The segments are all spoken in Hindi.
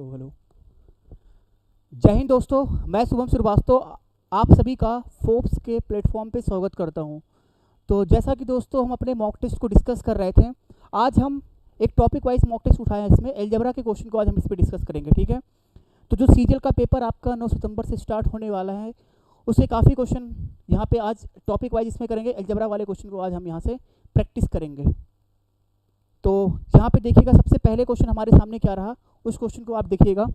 हेलो। जय हिंद दोस्तों, मैं शुभम श्रीवास्तव आप सभी का फोर्ब्स के प्लेटफॉर्म पे स्वागत करता हूं। तो जैसा कि दोस्तों हम अपने मॉक टेस्ट को डिस्कस कर रहे थे, आज हम एक टॉपिक वाइज मॉक टेस्ट उठाए हैं। इसमें अलजेब्रा के क्वेश्चन को आज हम इस पर डिस्कस करेंगे, ठीक है। तो जो सीजीएल का पेपर आपका 9 सितंबर से स्टार्ट होने वाला है, उससे काफ़ी क्वेश्चन यहाँ पे आज टॉपिक वाइज इसमें करेंगे। अलजेब्रा वाले क्वेश्चन को आज हम यहाँ से प्रैक्टिस करेंगे। तो यहाँ पे देखिएगा, सबसे पहले क्वेश्चन हमारे सामने क्या रहा, उस क्वेश्चन को आप देखिएगा।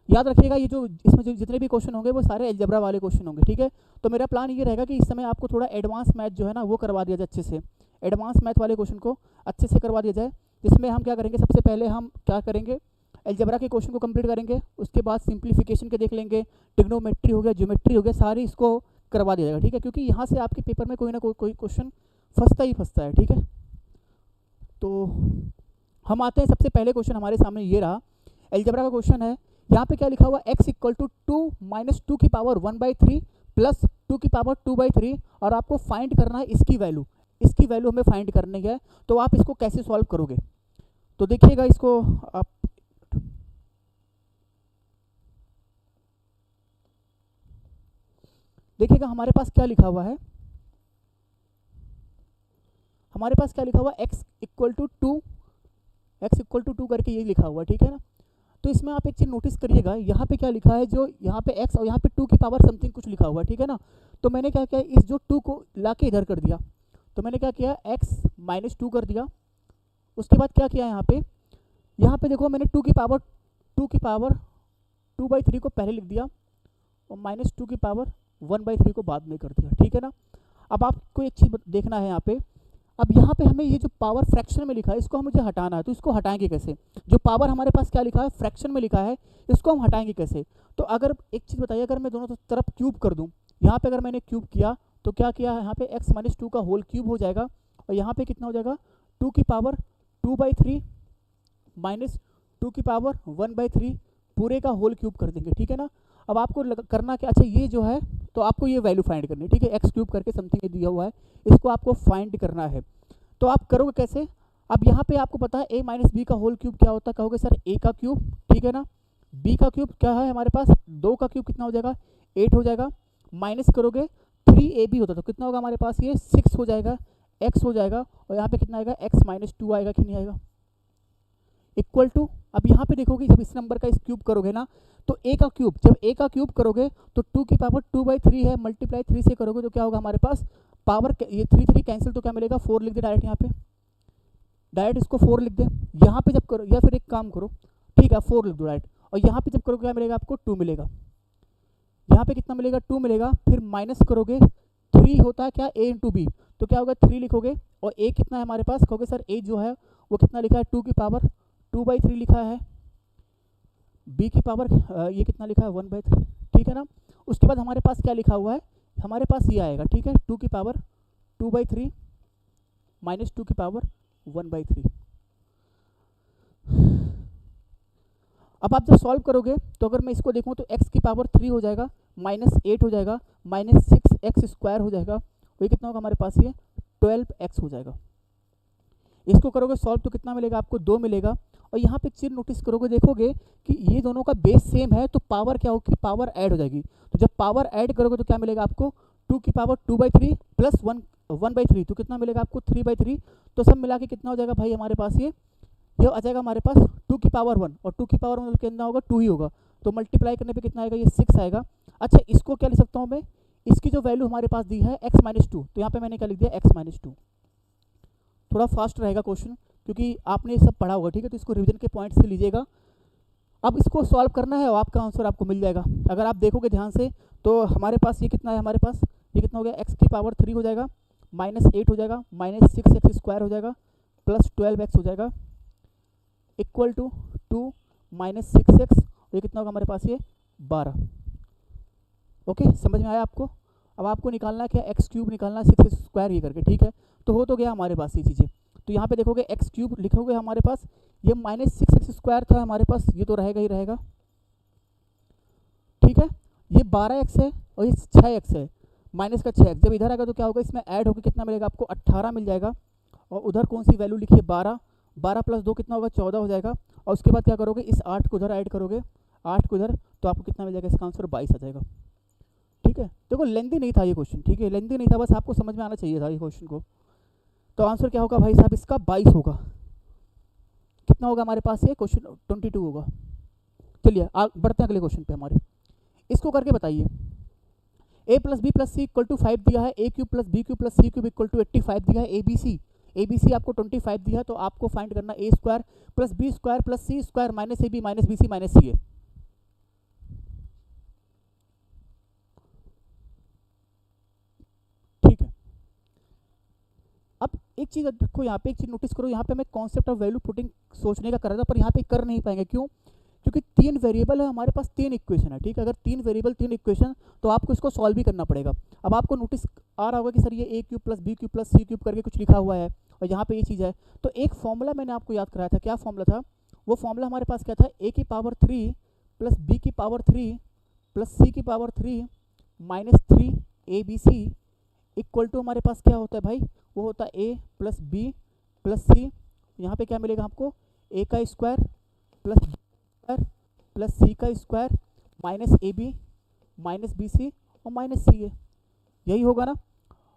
याद रखिएगा, ये जो इसमें जो जितने भी क्वेश्चन होंगे वो सारे अलजेब्रा वाले क्वेश्चन होंगे, ठीक है। तो मेरा प्लान ये रहेगा कि इस समय आपको थोड़ा एडवांस मैथ जो है ना वो करवा दिया जाए अच्छे से। एडवांस मैथ वाले क्वेश्चन को अच्छे से करवा दिया जाए, जिसमें हम क्या करेंगे, सबसे पहले हम क्या करेंगे, अलजेब्रा के क्वेश्चन को कंप्लीट करेंगे। उसके बाद सिंप्लीफिकेशन के देख लेंगे, ट्रिग्नोमेट्री हो गया, ज्योमेट्री हो गया, सारी इसको करवा दिया जाएगा, ठीक है। क्योंकि यहाँ से आपके पेपर में कोई ना कोई क्वेश्चन फंसता ही फंसता है, ठीक है। तो हम आते हैं, सबसे पहले क्वेश्चन हमारे सामने ये रहा, अलजेब्रा का क्वेश्चन है। यहाँ पे क्या लिखा हुआ, x इक्वल टू 2 माइनस 2 की पावर 1/3 प्लस 2 की पावर 2/3, और आपको फाइंड करना है इसकी वैल्यू। इसकी वैल्यू हमें फाइंड करनी है, तो आप इसको कैसे सॉल्व करोगे। तो देखिएगा, इसको आप देखिएगा, हमारे पास क्या लिखा हुआ है, हमारे पास क्या लिखा हुआ, x इक्वल टू 2 करके ये लिखा हुआ, ठीक है ना। तो इसमें आप एक चीज़ नोटिस करिएगा, यहाँ पे क्या लिखा है, जो यहाँ पे x और यहाँ पे 2 की पावर समथिंग कुछ लिखा हुआ है, ठीक है ना। तो मैंने क्या किया, इस जो 2 को ला के इधर कर दिया। तो मैंने क्या किया, x माइनस 2 कर दिया। उसके बाद क्या किया, यहाँ पे देखो, मैंने 2 की पावर 2/3 को पहले लिख दिया, और माइनस 2 की पावर 1/3 को बाद में कर दिया, ठीक है ना। अब आपको एक चीज़ देखना है यहाँ पे, अब यहाँ पे हमें ये जो पावर फ्रैक्शन में लिखा है, इसको मुझे हटाना है। तो इसको हटाएंगे कैसे, जो पावर हमारे पास क्या लिखा है, फ्रैक्शन में लिखा है, इसको हम हटाएंगे कैसे। तो अगर एक चीज़ बताइए, अगर मैं दोनों तरफ क्यूब कर दूँ, यहाँ पे अगर मैंने क्यूब किया तो क्या किया, यहाँ पे x माइनस 2 का होल क्यूब हो जाएगा, और यहाँ पे कितना हो जाएगा, 2 की पावर 2/3 माइनस 2 की पावर 1/3 पूरे का होल क्यूब कर देंगे, ठीक है ना। अब आपको करना क्या, अच्छा ये जो है, तो आपको ये वैल्यू फाइंड करनी है, ठीक है। एक्स क्यूब करके समथिंग दिया हुआ है, इसको आपको फाइंड करना है। तो आप करोगे कैसे, अब यहाँ पे आपको पता है a माइनस बी का होल क्यूब क्या होता है, कहोगे सर a का क्यूब, ठीक है ना। b का क्यूब क्या है हमारे पास, 2 का क्यूब कितना हो जाएगा, 8 हो जाएगा। माइनस करोगे 3ab होता तो कितना होगा हमारे पास, ये 6 हो जाएगा, x हो जाएगा, और यहाँ पे कितना आएगा, x माइनस 2 आएगा कि नहीं आएगा, इक्वल टू। अब यहाँ पे देखोगे, जब इस नंबर का इस क्यूब करोगे ना, तो a का क्यूब, जब a का क्यूब करोगे तो 2 की पावर 2/3 है, मल्टीप्लाई 3 से करोगे तो क्या होगा हमारे पास, पावर ये 3 कैंसिल, तो क्या मिलेगा, 4 लिख दे डायरेक्ट, यहाँ पे डायरेक्ट इसको 4 लिख दे। यहाँ पे जब करो, या फिर एक काम करो, ठीक है, 4 लिख दो डायरेक्ट, और यहाँ पे जब करोगे क्या मिलेगा आपको, 2 मिलेगा। यहाँ पे कितना मिलेगा, 2 मिलेगा। फिर माइनस करोगे, 3 होता है क्या, a इंटू बी, तो क्या होगा, 3 लिखोगे, और a कितना है हमारे पास, कहोगे सर a जो है वो कितना लिखा है, 2 की पावर 2/3 लिखा है, b की पावर ये कितना लिखा है, 1/3, ठीक है ना। उसके बाद हमारे पास क्या लिखा हुआ है, हमारे पास ये आएगा, ठीक है, 2 की पावर 2/3 माइनस 2 की पावर 1/3। अब आप जब सॉल्व करोगे, तो अगर मैं इसको देखूं तो x की पावर 3 हो जाएगा, माइनस 8 हो जाएगा, माइनस 6x² हो जाएगा, वही कितना होगा हमारे पास, ये 12x हो जाएगा। इसको करोगे सॉल्व तो कितना मिलेगा आपको, 2 मिलेगा। और यहाँ पे एक चीज़ नोटिस करोगे, देखोगे कि ये दोनों का बेस सेम है, तो पावर क्या होगी, पावर ऐड हो जाएगी। तो जब पावर ऐड करोगे तो क्या मिलेगा आपको, 2 की पावर 2/3 प्लस 1/3, तो कितना मिलेगा आपको, 3/3। तो सब मिला के कितना हो जाएगा भाई हमारे पास, ये आ जाएगा हमारे पास 2 की पावर 1, और 2 की पावर 1 कितना होगा, 2 ही होगा। तो मल्टीप्लाई करने पे कितना आएगा, ये 6 आएगा। अच्छा, इसको क्या लिख सकता हूँ मैं, इसकी जो वैल्यू हमारे पास दी है x माइनस 2, तो यहाँ पे मैंने क्या लिख दिया, x माइनस 2। थोड़ा फास्ट रहेगा क्वेश्चन, क्योंकि आपने ये सब पढ़ा होगा, ठीक है। तो इसको रिवीजन के पॉइंट से लीजिएगा। अब इसको सॉल्व करना है, और आपका आंसर आपको मिल जाएगा। अगर आप देखोगे ध्यान से, तो हमारे पास ये कितना है, हमारे पास ये कितना हो गया, x की पावर 3 हो जाएगा, माइनस 8 हो जाएगा, माइनस 6x² हो जाएगा, प्लस 12x हो जाएगा, इक्वल टू 2 माइनस 6x, ये कितना होगा हमारे पास, ये 12। ओके, समझ में आया आपको। अब आपको निकालना है क्या, एक्स क्यूब निकालना है, 6x² ये करके, ठीक है। तो हो तो गया हमारे पास ये चीज़ें। तो यहाँ पे देखोगे एक्स क्यूब लिखोगे हमारे पास, ये माइनस 6x² था हमारे पास, ये तो रहेगा ही रहेगा, ठीक है। ये 12x है, और ये 6x है, माइनस का 6x जब इधर आएगा तो क्या होगा, इसमें ऐड होकर कितना मिलेगा आपको, 18 मिल जाएगा। और उधर कौन सी वैल्यू लिखी है, 12, 12 + 2 कितना होगा, 14 हो जाएगा। और उसके बाद क्या करोगे, इस 8 को उधर ऐड करोगे, 8 को इधर, तो आपको कितना मिल जाएगा, इसका आंसर 22 आ जाएगा। ठीक है, देखो लेंथी नहीं था ये क्वेश्चन, ठीक है, लेंथी नहीं था, बस आपको समझ में आना चाहिए था ये क्वेश्चन को। तो आंसर क्या होगा भाई साहब, इसका 22 होगा। कितना होगा हमारे पास, ये क्वेश्चन 22 होगा। चलिए बढ़ते हैं अगले क्वेश्चन पे हमारे, इसको करके बताइए। a + b + c = 5 दिया है, a³ + b³ + c³ = 85 दिया है। ABC आपको 25 दिया है, तो आपको फाइंड करना a² + b² + c² - ab - bc - ca। ठीक है, अब एक चीज़ देखो, यहाँ पे एक चीज़ नोटिस करो, यहाँ पे मैं कॉन्सेप्ट ऑफ वैल्यू पुटिंग सोचने का कर रहा था, पर यहाँ पे कर नहीं पाएंगे। क्यों? क्योंकि 3 वेरिएबल है हमारे पास, 3 इक्वेशन है। ठीक है, अगर 3 वेरिएबल 3 इक्वेशन, तो आपको इसको सॉल्व भी करना पड़ेगा। अब आपको नोटिस आ रहा होगा कि सर ये a³ + b³ + c³ करके कुछ लिखा हुआ है, और यहाँ पे ये चीज़ है। तो एक फॉर्मूला मैंने आपको याद कराया था, क्या फॉर्मूला था? वो फॉर्मूला हमारे पास क्या था, a³ + b³ + c³ - 3 abc equal to हमारे पास क्या होता है भाई, वो होता है a + b + c। यहाँ पे क्या मिलेगा आपको, a² + b² + c² -ab -bc और -ca, यही होगा ना।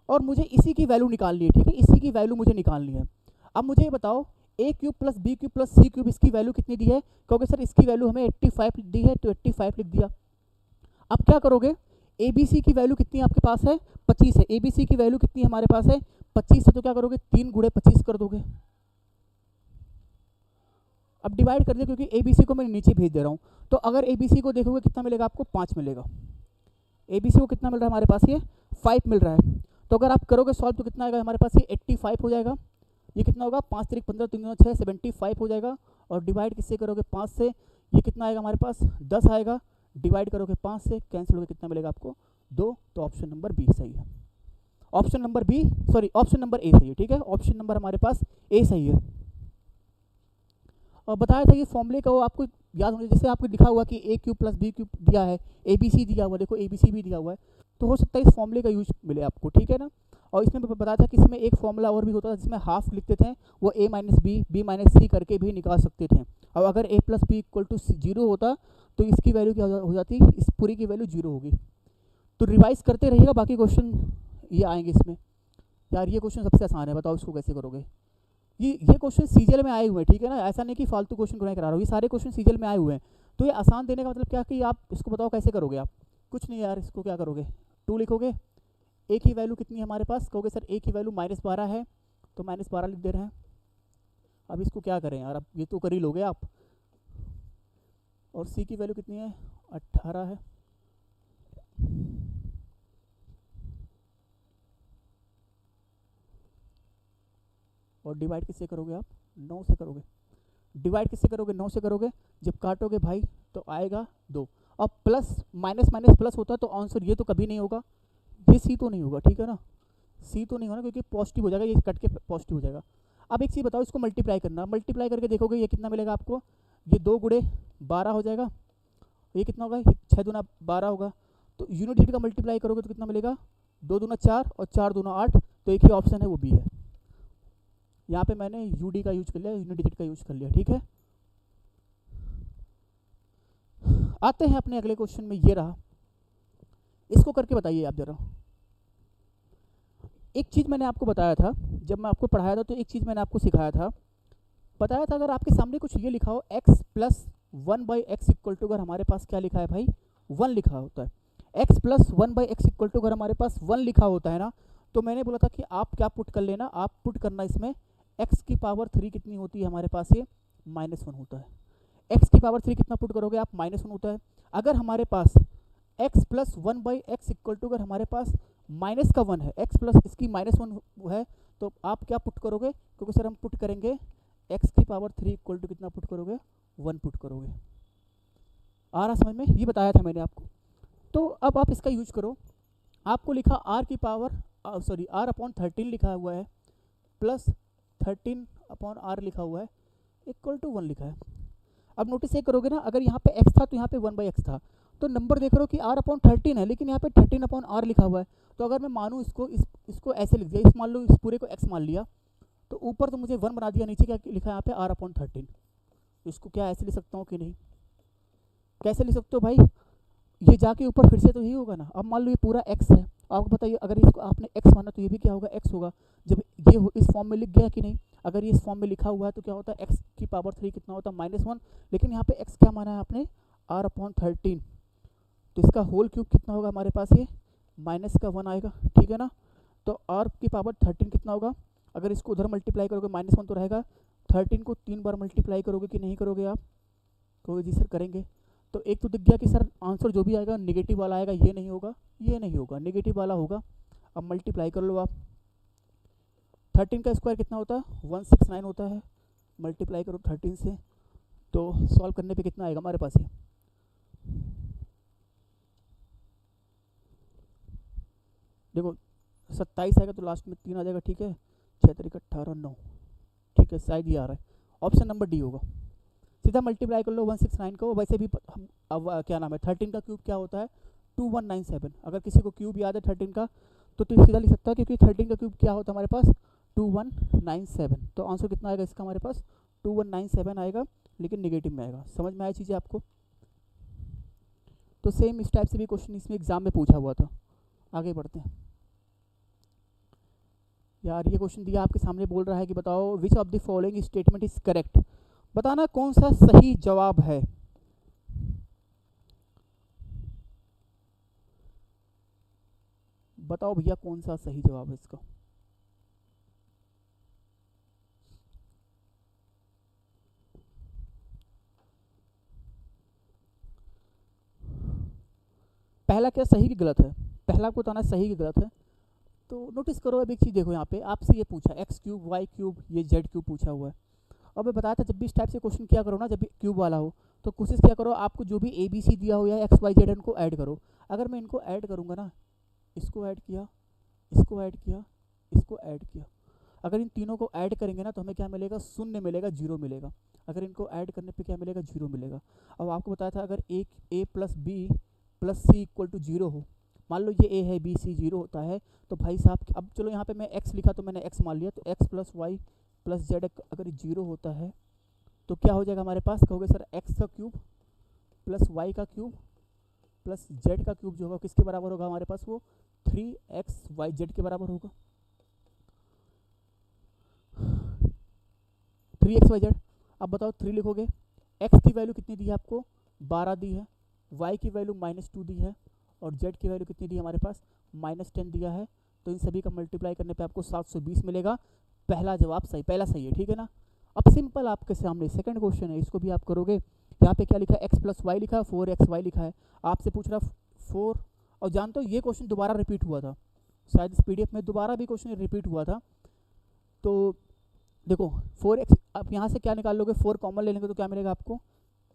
और मुझे इसी की वैल्यू निकालनी है। ठीक है, इसी की वैल्यू मुझे निकालनी है। अब मुझे ये बताओ, a³ + b³ + c³ इसकी वैल्यू कितनी दी है? क्योंकि सर इसकी वैल्यू हमें 85 दी है, तो 85 लिख दिया। अब क्या करोगे, ABC की वैल्यू कितनी आपके पास है, 25 है। ABC की वैल्यू कितनी हमारे पास है, 25 है। तो क्या करोगे, 3 × 25 कर दोगे। अब डिवाइड कर दिया, क्योंकि ABC को मैं नीचे भेज दे रहा हूँ। तो अगर ABC को देखोगे कितना मिलेगा आपको, 5 मिलेगा। ABC को कितना मिल रहा है हमारे पास, ये 5 मिल रहा है। तो अगर आप करोगे सॉल्व, तो कितना आएगा हमारे पास, ये 85 हो जाएगा। ये कितना होगा, 5 × 15 3 × 6 75 हो जाएगा। और डिवाइड किससे करोगे, 5 से। ये कितना आएगा हमारे पास, 10 आएगा। डिवाइड करोगे 5 से, कैंसिल होकर कितना मिलेगा आपको, 2। तो ऑप्शन नंबर बी सही है। Option number B, sorry option number A सही है। ठीक है, ऑप्शन नंबर हमारे पास ए सही है। और बताया था ये फॉर्मूले का, वो आपको याद होना, जैसे आपको लिखा हुआ कि a³ + b³ दिया है, ABC दिया हुआ, देखो ABC भी दिया हुआ है, तो हो सकता है इस फॉर्मूले का यूज मिले आपको। ठीक है ना। और इसमें बताया था कि इसमें एक फॉर्मूला और भी होता था, जिसमें हाफ लिखते थे, वो a - b b - c करके भी निकाल सकते थे। और अगर a + b = 0 होता, तो इसकी वैल्यू क्या हो जाती, इस पूरी की वैल्यू 0 होगी। तो रिवाइज करते रहिएगा, बाकी क्वेश्चन ये आएंगे इसमें। यार ये क्वेश्चन सबसे आसान है, बताओ इसको कैसे करोगे। ये क्वेश्चन सीजीएल में आए हुए हैं। ठीक है ना, ऐसा नहीं कि फालतू क्वेश्चन को नहीं करा रहा हूँ, ये सारे क्वेश्चन सीजीएल में आए हुए हैं। तो ये आसान देने का मतलब क्या, कि आप इसको बताओ कैसे करोगे आप। कुछ नहीं यार, इसको क्या करोगे, 2 लिखोगे। ए की वैल्यू कितनी है हमारे पास, कहोगे सर ए की वैल्यू -12 है, तो -12 लिख दे रहे हैं। अब इसको क्या करें यार, अब ये तो कर ही लोगे आप। और सी की वैल्यू कितनी है, 18 है। और डिवाइड किससे करोगे आप, 9 से करोगे। डिवाइड किससे करोगे, 9 से करोगे। जब काटोगे भाई तो आएगा 2। अब प्लस माइनस माइनस प्लस होता है, तो आंसर ये तो कभी नहीं होगा, ये सी तो नहीं होगा। ठीक है ना, सी तो नहीं होगा, क्योंकि पॉजिटिव हो जाएगा, ये कट के पॉजिटिव हो जाएगा। अब एक चीज़ बताओ, इसको मल्टीप्लाई करना, मल्टीप्लाई करके देखोगे ये कितना मिलेगा आपको, ये 2 × 12 हो जाएगा। ये कितना होगा, 6 दूना 12 होगा। तो यूनिट डिजिट का मल्टीप्लाई करोगे तो कितना मिलेगा, 2 दूना 4 और 4 दूना 8। तो एक ही ऑप्शन है, वो बी है। यहाँ पे मैंने यूडी का यूज कर लिया, यूनिट डिजिट का यूज कर लिया। ठीक है, आते हैं अपने अगले क्वेश्चन में। ये रहा, इसको करके बताइए आप जरा। एक चीज़ मैंने आपको बताया था, जब मैं आपको पढ़ाया था, तो एक चीज़ मैंने आपको सिखाया था, बताया था, अगर आपके सामने कुछ ये लिखा हो x + 1/x = अगर हमारे पास क्या लिखा है भाई, 1 लिखा होता है। x + 1/x = अगर हमारे पास 1 लिखा होता है ना, तो मैंने बोला था कि आप क्या पुट कर लेना, आप पुट करना इसमें x³ कितनी होती है हमारे पास, ये -1 होता है। x³ कितना पुट करोगे आप, -1 होता है। अगर हमारे पास x + 1/x = अगर हमारे पास माइनस का 1 है, x प्लस इसकी -1 है, तो आप क्या पुट करोगे, क्योंकि सर हम पुट करेंगे x³ = कितना पुट करोगे, 1 पुट करोगे। आ रहा समझ में, ये बताया था मैंने आपको। तो अब आप इसका यूज करो। आपको लिखा r/13 लिखा हुआ है, प्लस 13/r लिखा हुआ है, = 1 लिखा है। अब नोटिस ये करोगे ना, अगर यहाँ पे x था तो यहाँ पे 1/x था, तो नंबर देख रहे हो कि r/13 है, लेकिन यहाँ पे 13/r लिखा हुआ है। तो अगर मैं मानूँ इसको ऐसे लिख दिया, इस मान लो, इस पूरे को x मान लिया, तो ऊपर तो मुझे 1 बना दिया, नीचे क्या लिखा है यहाँ पे r/13। इसको क्या ऐसे लिख सकता हूँ कि नहीं? कैसे लिख सकते हो भाई? ये जाके ऊपर फिर से तो यही होगा ना। अब मान लो ये पूरा x है, आपको बताइए अगर इसको आपने x माना तो ये भी क्या होगा? x होगा। जब ये इस फॉर्म में लिख गया कि नहीं? अगर ये इस फॉर्म में लिखा हुआ है तो क्या होता है? x की पावर 3 कितना होता है? -1। लेकिन यहाँ पे x क्या माना है आपने? r/13। तो इसका होल क्यूब कितना होगा हमारे पास? ये -1 आएगा, ठीक है ना। तो r की पावर 13 कितना होगा? अगर इसको उधर मल्टीप्लाई करोगे -1 तो रहेगा, 13 को 3 बार मल्टीप्लाई करोगे कि नहीं करोगे आप? कहोगे जी सर करेंगे। तो एक तो दिख गया कि सर आंसर जो भी आएगा नेगेटिव वाला आएगा, ये नहीं होगा, ये नहीं होगा, नेगेटिव वाला होगा। अब मल्टीप्लाई कर लो आप। 13 का स्क्वायर कितना होता है? 169 होता है। मल्टीप्लाई करो 13 से, तो सॉल्व करने पे कितना आएगा हमारे पास? ये देखो 27 आएगा तो लास्ट में 3 आ जाएगा, ठीक है। 6 तारीख 18 9, ठीक है, शायद ये आ रहा है। ऑप्शन नंबर डी होगा। सीधा मल्टीप्लाई कर लो 169 को। वैसे भी हम अब क्या नाम है, 13 का क्यूब क्या होता है? 2197। अगर किसी को क्यूब याद है 13 का तो सीधा लिख सकता है, क्योंकि 13 का क्यूब क्या होता है हमारे पास? 2197। तो आंसर कितना आएगा इसका हमारे पास? 2197 आएगा, लेकिन नेगेटिव में आएगा। समझ में आई चीज़ें आपको? तो सेम इस टाइप से भी क्वेश्चन इसमें एग्जाम में पूछा हुआ था। आगे बढ़ते हैं यार। ये क्वेश्चन दिया आपके सामने, बोल रहा है कि बताओ which of the following statement is correct. बताना कौन सा सही जवाब है। बताओ भैया कौन सा सही जवाब है इसका। पहला क्या सही कि गलत है? पहला आपको बताना सही कि गलत है। तो नोटिस करो, अब एक चीज़ देखो, यहाँ पे आपसे ये पूछा x³ y³ ये z³ पूछा हुआ है। अब मैं बताया था जब भी इस टाइप से क्वेश्चन किया करो ना, जब भी क्यूब वाला हो तो कोशिश क्या करो, आपको जो भी ABC दिया हो या XYZ इनको ऐड करो। अगर मैं इनको ऐड करूँगा ना, इसको ऐड किया, इसको ऐड किया, इसको ऐड किया, अगर इन तीनों को ऐड करेंगे ना तो हमें क्या मिलेगा? शून्य मिलेगा, जीरो मिलेगा। अगर इनको ऐड करने पे क्या मिलेगा? जीरो मिलेगा। अब आपको बताया था अगर एक a + b + c = 0 हो, मान लो ये a है b c 0 होता है, तो भाई साहब अब चलो यहाँ पे मैं x लिखा तो मैंने x मान लिया, तो x + y + z अगर 0 होता है तो क्या हो जाएगा हमारे पास? कहोगे सर x का क्यूब + y का क्यूब + z का क्यूब जो होगा किसके बराबर होगा हमारे पास? वो 3xyz के बराबर होगा। 3xyz। अब बताओ 3 लिखोगे, x की वैल्यू कितनी दी है आपको? 12 दी है, y की वैल्यू -2 दी है, और z की वैल्यू कितनी दी है हमारे पास? -10 दिया है। तो इन सभी का मल्टीप्लाई करने पे आपको 720 मिलेगा। पहला जवाब सही, पहला सही है, ठीक है ना। अब सिंपल आपके सामने सेकंड क्वेश्चन है, इसको भी आप करोगे। यहाँ पे क्या लिखा है? x + y लिखा है, 4xy लिखा है। आपसे पूछ रहा 4, और जानते हो ये क्वेश्चन दोबारा रिपीट हुआ था, शायद इस PDF में दोबारा भी क्वेश्चन रिपीट हुआ था। तो देखो 4x, आप यहाँ से क्या निकाल लोगे? 4 कॉमन ले लेंगे तो क्या मिलेगा आपको?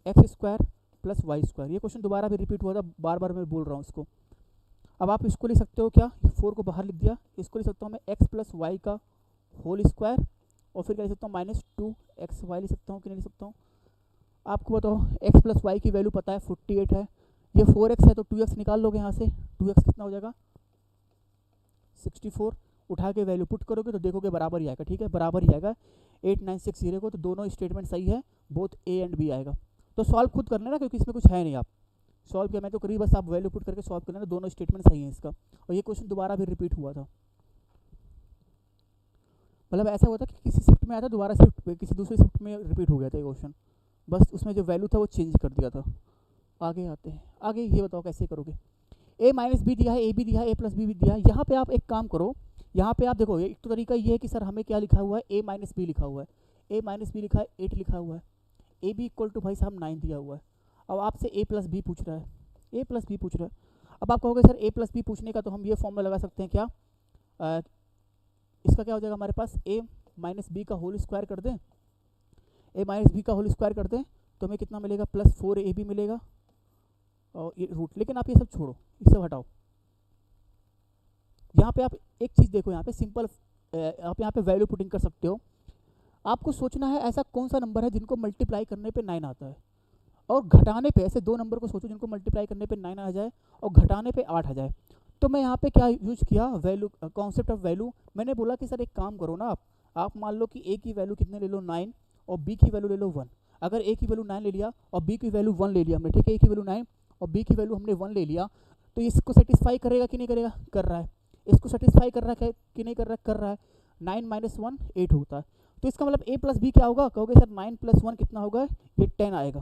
x² + y²। ये क्वेश्चन दोबारा भी रिपीट हुआ था, बार बार मैं बोल रहा हूँ इसको। अब आप इसको लिख सकते हो क्या? 4 को बाहर लिख दिया, इसको लिख सकता हूँ मैं x + y का होल स्क्वायर, और फिर क्या लिख सकता हूँ? -2xy लिख सकता हूँ कि नहीं लिख सकता हूँ? आपको बताओ x + y की वैल्यू पता है 48 है, ये 4x है तो 2x निकाल लोगे यहाँ से। 2x कितना हो जाएगा? 64। उठा के वैल्यू पुट करोगे तो देखोगे बराबर ही आएगा, ठीक है, बराबर ही आएगा 8960 को। तो दोनों स्टेटमेंट सही है, बोथ A एंड B आएगा। तो सॉल्व खुद कर लेना, क्योंकि इसमें कुछ है नहीं। आप सॉल्व किया मैं तो करी, बस आप वैल्यू पुट करके सॉल्व कर लेना, दोनों स्टेटमेंट सही है इसका। और ये क्वेश्चन दोबारा भी रिपीट हुआ था, मतलब ऐसा हुआ था कि किसी शिफ्ट में आया था, दोबारा शिफ्ट पे किसी दूसरी शिफ्ट में रिपीट हो गया था ये क्वेश्चन, बस उसमें जो वैल्यू था वो चेंज कर दिया था। आगे आते हैं, आगे ये बताओ कैसे करोगे। a - b दिया है, a b दिया है, a + b भी दिया है। यहाँ पे आप एक काम करो, यहाँ पे आप देखो, एक तो तरीका ये है कि सर हमें क्या लिखा हुआ है? a - b लिखा हुआ है, a - b लिखा है, 8 लिखा हुआ है, a b = भाई साहब 9 दिया हुआ है। अब आपसे a + b पूछ रहा है, a + b पूछ रहा है। अब आप कहोगे सर a + b पूछने का तो हम ये फॉर्मूला लगा सकते हैं क्या? इसका क्या हो जाएगा हमारे पास? a - b का होल स्क्वायर कर दें, a - b का होल स्क्वायर कर दें तो हमें कितना मिलेगा? +4ab मिलेगा, और ये रूट। लेकिन आप ये सब छोड़ो, इसे हटाओ। यहाँ पे आप एक चीज़ देखो, यहाँ पे सिंपल आप यहाँ पे वैल्यू पुटिंग कर सकते हो। आपको सोचना है ऐसा कौन सा नंबर है जिनको मल्टीप्लाई करने पे 9 आता है, और घटाने पे ऐसे दो नंबर को सोचो जिनको मल्टीप्लाई करने पे 9 आ जाए और घटाने पे 8 आ जाए। तो मैं यहाँ पे क्या यूज किया? Value, concept of value. मैंने बोला कि सर एक काम करो ना, आप आप मान लो कि ए की वैल्यू कितने ले लो 9 और बी की वैल्यू ले लो 1। अगर ए की वैल्यू 9 ले लिया और बी की वैल्यू 1 ले लिया हमने, ठीक है, ए की वैल्यू 9 और बी की वैल्यू हमने 1 ले लिया, तो इसको सेटिस्फाई करेगा कि नहीं करेगा? कर रहा है। इसको सेटिस्फाई कर रहा है कि नहीं कर रहा है? कर रहा है। 9 माइनस 1 8 होता है। तो इसका मतलब ए प्लस बी क्या होगा? कहोगे सर 9 प्लस 1 कितना होगा? ये 10 आएगा,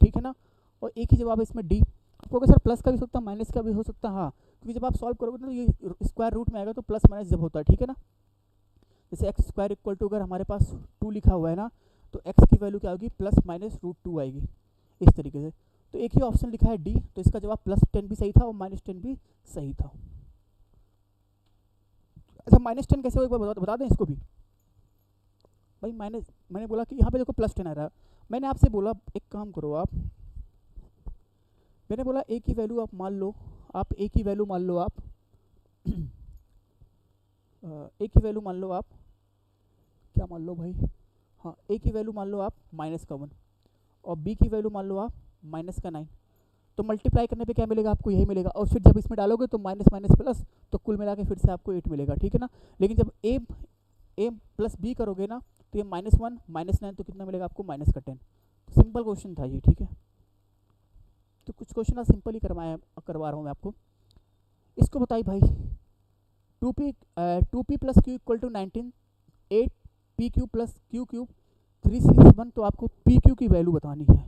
ठीक है ना। और एक ही जवाब है इसमें डी। कहोगे सर प्लस का भी हो सकता है माइनस का भी हो सकता है, हाँ, क्योंकि जब आप सॉल्व करोगे तो ये स्क्वायर रूट में आएगा, तो प्लस माइनस जब होता है, ठीक है ना। जैसे एक्स स्क्वायर इक्वल टू अगर हमारे पास 2 लिखा हुआ है ना, तो एक्स की वैल्यू क्या होगी? प्लस माइनस रूट 2 आएगी, इस तरीके से। तो एक ही ऑप्शन लिखा है डी, तो इसका जवाब प्लस 10 भी सही था और माइनस 10 भी सही था। अच्छा माइनस 10 कैसे हो, एक बार बता दें इसको भी भाई। मैंने बोला कि यहाँ पे देखो प्लस 10 आ रहा है। मैंने आपसे बोला एक काम करो आप, मैंने बोला ए की वैल्यू आप मान लो, आप ए की वैल्यू मान लो आप ए की वैल्यू मान लो आप, क्या मान लो भाई, हाँ, ए की वैल्यू मान लो आप माइनस का 1 और बी की वैल्यू मान लो आप माइनस का 9। तो मल्टीप्लाई करने पे क्या मिलेगा? आपको यही मिलेगा। और फिर जब इसमें डालोगे तो माइनस माइनस प्लस, तो कुल मिला के फिर से आपको 8 मिलेगा, ठीक है ना। लेकिन जब ए प्लस बी करोगे ना, तो ये माइनस 1 माइनस 9, तो कितना मिलेगा आपको? माइनस का 10। तो सिंपल क्वेश्चन था ये, ठीक है। तो कुछ क्वेश्चन आज सिंपल ही करवा रहा हूँ मैं आपको। इसको बताइए भाई, 2p plus Q equal to 19, 8p Q plus Q cube 361। तो आपको पी क्यू की वैल्यू बतानी है।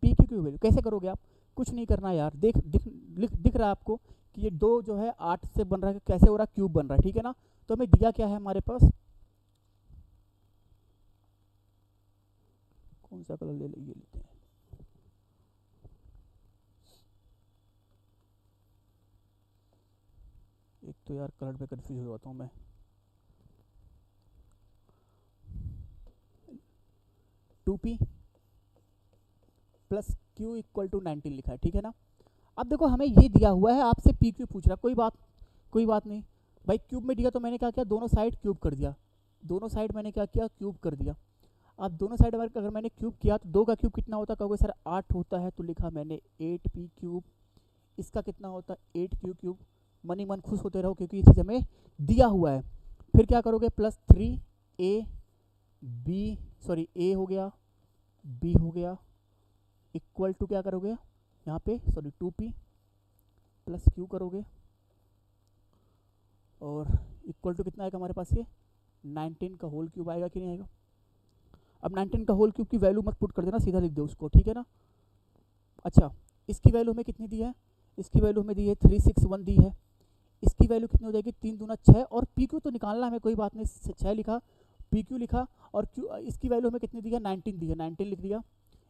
पी क्यू की वैल्यू कैसे करोगे आप? कुछ नहीं करना यार, दिख रहा है आपको कि ये 2 जो है 8 से बन रहा है, कैसे हो रहा है? क्यूब बन रहा है, ठीक है ना। तो हमें दिया क्या है हमारे पास? कौन सा कलर ले लेते हैं? एक तो यार कलर पे कंफ्यूज हो जाता हूँ मैं। 2p plus Q equal to 19 लिखा है, ठीक है ना। अब देखो हमें ये दिया हुआ है, आपसे पी क्यू पूछ रहा है, कोई बात नहीं भाई। क्यूब में दिया तो मैंने क्या किया? दोनों साइड क्यूब कर दिया, दोनों साइड मैंने क्या किया? क्यूब कर दिया। अब दोनों साइड अगर मैंने क्यूब किया तो 2 का क्यूब कितना होता है? कहोगे सर 8 होता है, तो लिखा मैंने 8p क्यूब। इसका कितना होता है? 8q cube. मन ही मन खुश होते रहो क्योंकि ये चीज़ हमें दिया हुआ है। फिर क्या करोगे? प्लस 3a a हो गया, b हो गया, इक्वल टू क्या करोगे यहाँ पे? 2p प्लस क्यू करोगे और इक्वल टू कितना आएगा हमारे पास? ये 19 का होल क्यूब आएगा कि नहीं आएगा? अब 19 का होल क्यूब की वैल्यू मत पुट कर देना, सीधा लिख दो उसको, ठीक है ना। अच्छा, इसकी वैल्यू हमें कितनी दी है? इसकी वैल्यू हमें दी है 361 दी है। इसकी वैल्यू कितनी हो जाएगी? 3 दूना 6, और पी क्यू तो निकालना हमें, कोई बात नहीं, 6 लिखा, पी क्यू लिखा, और क्यू इसकी वैल्यू हमें कितनी दी है? 19 दी है, 19 लिख दिया,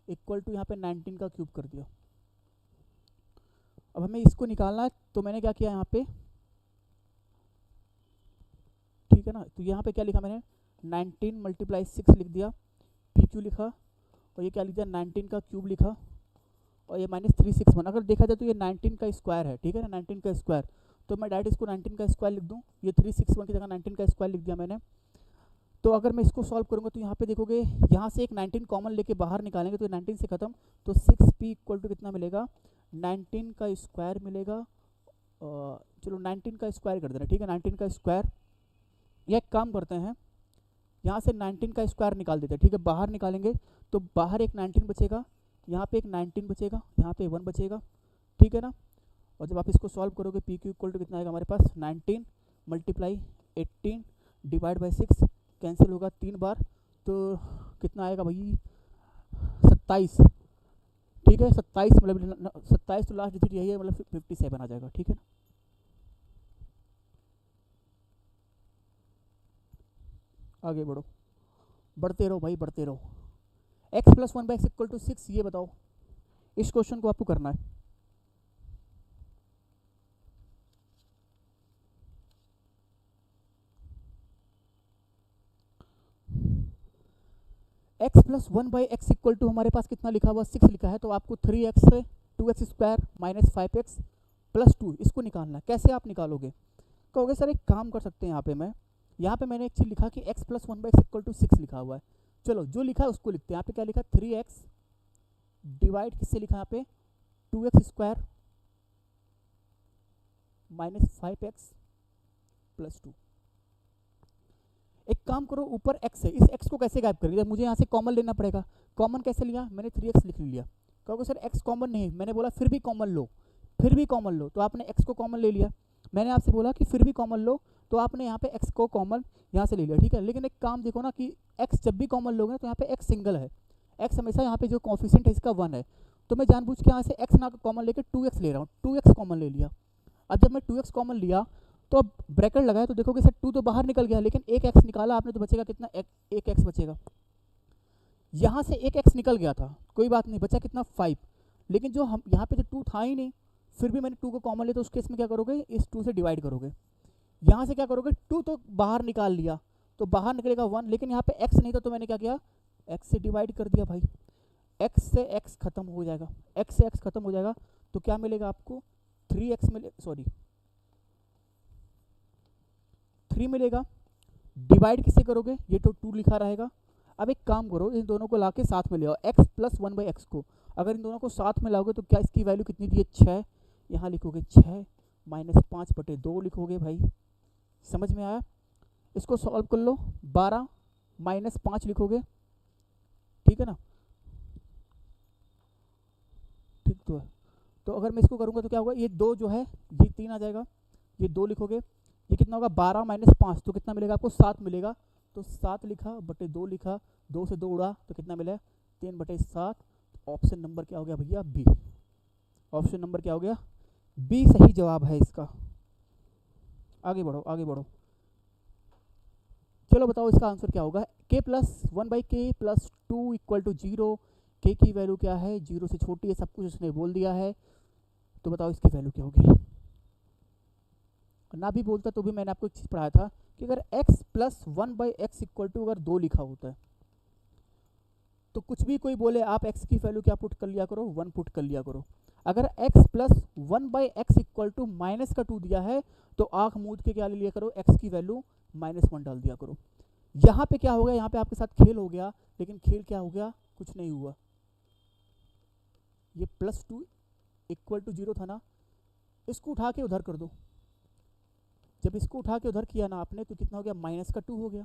इक्वल टू यहाँ पे 19 का क्यूब कर दिया। अब हमें इसको निकालना है, तो मैंने क्या किया यहाँ पे, ठीक है ना। तो यहाँ पे क्या लिखा मैंने? 19 मल्टीप्लाई 6 लिख दिया, पी क्यू लिखा, और ये क्या लिख दिया? 19 का क्यूब लिखा, और ये माइनस 361। अगर देखा जाए तो ये 19 का स्क्वायर है, ठीक है ना, 19 का स्क्वायर। तो मैं डायरेक्ट इसको 19 का स्क्वायर लिख दूँ, ये 361 की जगह 19 का स्क्वायर लिख दिया मैंने। तो अगर मैं इसको सॉल्व करूँगा तो यहाँ पे देखोगे, यहाँ से एक 19 कॉमन लेके बाहर निकालेंगे तो 19 से ख़त्म, तो 6p इक्वल टू कितना मिलेगा? 19 का स्क्वायर मिलेगा। चलो 19 का स्क्वायर कर देना, ठीक है, 19 का स्क्वायर। एक काम करते हैं, यहाँ से 19 का स्क्वायर निकाल देते हैं, ठीक है। बाहर निकालेंगे तो बाहर एक 19 बचेगा, यहाँ पे एक 19 बचेगा, यहाँ पे 1 बचेगा, ठीक है ना। और जब आप इसको सॉल्व करोगे पी क्यू इक्वल टू कितना आएगा हमारे पास? 19 मल्टीप्लाई 18 डिवाइड बाई 6, कैंसिल होगा 3 बार, तो कितना आएगा भाई? 27, ठीक है, 27 मतलब 27, तो लास्ट डिजिट यही है, मतलब 57 आ जाएगा, ठीक है ना। आगे बढ़ो, बढ़ते रहो भाई, बढ़ते रहो। x plus 1/x equal to 6, ये बताओ, इस क्वेश्चन को आपको करना है। x plus 1/x equal to हमारे पास कितना लिखा हुआ? 6 लिखा है, तो आपको 3x 2x square minus 5x plus 2 इसको निकालना है। कैसे आप निकालोगे? कहोगे सर एक काम कर सकते हैं, यहाँ पे मैंने एक चीज़ लिखा कि x plus 1/x equal to 6 लिखा हुआ है। चलो जो लिखा है उसको लिखते हैं। यहाँ पे क्या लिखा? 3x डिवाइड किससे लिखा यहाँ पे 2x² माइनस 5x प्लस 2। एक काम करो, ऊपर x है, इस x को कैसे गायब करेंगे? मुझे यहाँ से कॉमन लेना पड़ेगा। कॉमन कैसे लिया? मैंने 3x लिख लिया। कहोगे सर x कॉमन नहीं, मैंने बोला फिर भी कॉमन लो, फिर भी कॉमन लो, तो आपने x को कॉमन ले लिया। मैंने आपसे बोला कि फिर भी कॉमन लो, तो आपने यहाँ पे x को कॉमन यहाँ से ले लिया, ठीक है। लेकिन एक काम देखो ना कि x जब भी कॉमन लोगे तो यहाँ पे x सिंगल है, x हमेशा यहाँ पे जो कॉफिशिएंट है इसका 1 है, तो मैं जानबूझ के यहाँ से x ना कॉमन लेके 2x ले रहा हूँ, 2x कॉमन ले लिया। अब जब मैं 2x कॉमन लिया तो अब ब्रैकेट लगाया तो देखोगे सर 2 तो बाहर निकल गया, लेकिन एक x निकाला आपने तो बचेगा कितना? एक x बचेगा। यहाँ से एक x निकल गया था, कोई बात नहीं, बचा कितना? 5। लेकिन जो हम यहाँ पे जो 2 था ही नहीं, फिर भी मैंने 2 को कॉमन लिया, तो उस केस में क्या करोगे? इस 2 से डिवाइड करोगे। यहाँ से क्या करोगे? 2 तो बाहर निकाल लिया, तो बाहर निकलेगा 1, लेकिन यहाँ पे x नहीं था तो मैंने क्या किया? x से डिवाइड कर दिया भाई। x से x खत्म हो जाएगा, x से x खत्म हो जाएगा, तो क्या मिलेगा आपको? 3x मिले, सॉरी 3 मिलेगा। डिवाइड किससे करोगे? ये तो 2 लिखा रहेगा। अब एक काम करो, इन दोनों को लाके साथ में ले आओ, x प्लस 1/x को। अगर इन दोनों को साथ में लाओगे तो क्या इसकी वैल्यू कितनी दी है? 6। यहाँ लिखोगे 6 माइनस 5/2 लिखोगे भाई। समझ में आया? इसको सॉल्व कर लो, 12 माइनस 5 लिखोगे, ठीक है ना? ठीक तो है। तो अगर मैं इसको करूँगा तो क्या होगा? ये 2 जो है ये 3 आ जाएगा, ये 2 लिखोगे, ये कितना होगा? 12 माइनस 5 तो कितना मिलेगा आपको? 7 मिलेगा। तो 7 लिखा बटे 2 लिखा, 2 से 2 उड़ा तो कितना मिला? 3/7। ऑप्शन नंबर क्या हो गया भैया? बी। ऑप्शन नंबर क्या हो गया? बी सही जवाब है इसका। आगे बढ़ो, आगे बढ़ो। चलो बताओ इसका आंसर क्या होगा? k प्लस 1/k प्लस 2 इक्वल टू 0। k की वैल्यू क्या है? 0 से छोटी है, सब कुछ उसने बोल दिया है, तो बताओ इसकी वैल्यू क्या होगी? ना भी बोलता तो भी मैंने आपको एक चीज़ पढ़ाया था कि अगर x plus 1/x equal to अगर 2 लिखा होता है तो कुछ भी कोई बोले आप x की वैल्यू क्या पुट कर लिया करो? 1 पुट कर लिया करो। अगर x plus 1/x equal to minus का 2 दिया है तो आंख मूंद के क्या ले लिया करो? x की वैल्यू -1 डाल दिया करो। यहाँ पे क्या हो गया? यहाँ पे आपके साथ खेल हो गया, लेकिन खेल क्या हो गया? कुछ नहीं हुआ। ये +2 इक्वल टू 0 था ना, इसको उठा के उधर कर दो। जब इसको उठा के उधर किया ना आपने तो कितना हो गया? -2 हो गया।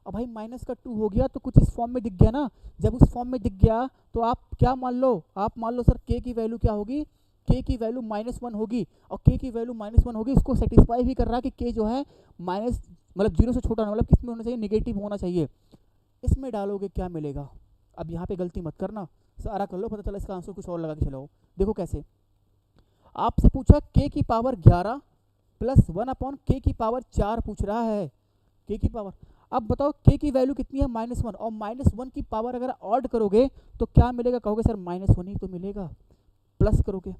अब भाई -2 हो गया तो कुछ इस फॉर्म में दिख गया ना। जब उस फॉर्म में दिख गया तो आप क्या मान लो? आप मान लो सर k की वैल्यू क्या होगी? k की वैल्यू -1 होगी, और k की वैल्यू -1 होगी, इसको सेटिस्फाई भी कर रहा है कि k जो है माइनस मतलब 0 से छोटा मतलब किस में होना चाहिए? निगेटिव होना चाहिए। इसमें डालोगे क्या मिलेगा? अब यहाँ पे गलती मत करना, सारा कर लो, पता चला इसका आंसर कुछ और लगा के चलो। देखो कैसे, आपसे पूछा k की पावर 11 प्लस 1/k की पावर 4 पूछ रहा है, k की पावर। अब बताओ k की वैल्यू कितनी है? -1, और -1 की पावर अगर ऑड करोगे तो क्या मिलेगा? कहोगे सर -1 ही तो मिलेगा। प्लस करोगे,